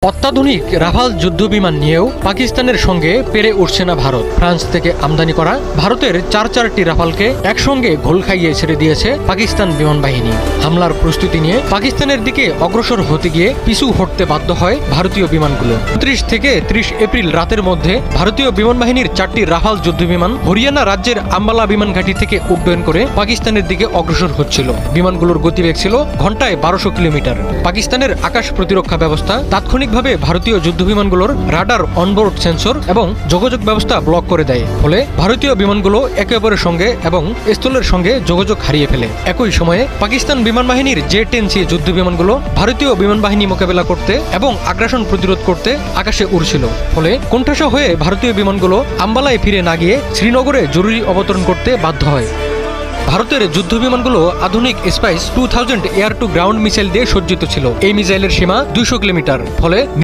অত্যাধুনিক রাফাল যুদ্ধবিমান নিয়েও পাকিস্তানের সঙ্গে পেরে উঠছে না ভারত। ফ্রান্স থেকে আমদানি করা ভারতের চারটি রাফালকে একসঙ্গে ঘোল খাইয়ে ছেড়ে দিয়েছে পাকিস্তান বিমান বাহিনী। হামলার প্রস্তুতি নিয়ে পাকিস্তানের দিকে অগ্রসর হতে গিয়ে পিছু হটতে বাধ্য হয় ভারতীয় বিমানগুলো। 29 থেকে 30 এপ্রিল রাতের মধ্যে ভারতীয় বিমান বাহিনীর 4টি রাফাল যুদ্ধবিমান হরিয়ানা রাজ্যের আম্বালা বিমান ঘাঁটি থেকে উড্ডয়ন করে পাকিস্তানের দিকে অগ্রসর হচ্ছিল। বিমানগুলোর গতিবেগ ছিল ঘন্টায় 1200 কিলোমিটার। পাকিস্তানের আকাশ প্রতিরক্ষা ব্যবস্থা তাৎক্ষণিকভাবে ভারতীয় যুদ্ধবিমানগুলোর রাডার, অনবোর্ড সেন্সর এবং যোগাযোগ ব্যবস্থা ব্লক করে দেয়। ফলে ভারতীয় বিমানগুলো একে অপরের সঙ্গে এবং স্থলের সঙ্গে যোগাযোগ হারিয়ে ফেলে। একই সময়ে পাকিস্তান বিমান বাহিনীর J-10C যুদ্ধবিমানগুলো ভারতীয় বিমান বাহিনী মোকাবেলা করতে এবং আগ্রাসন প্রতিরোধ করতে আকাশে উড়ছিল। ফলে কোণঠাসা হয়ে ভারতীয় বিমানগুলো আম্বালায় ফিরে না গিয়ে শ্রীনগরে জরুরি অবতরণ করতে বাধ্য হয়। ভারতের যুদ্ধবিমানগুলো আধুনিক SPICE 2000 air to ground missile দিয়ে সজ্জিত ছিল। এই মিসাইলের সীমা 200 কিলোমিটার। ফলে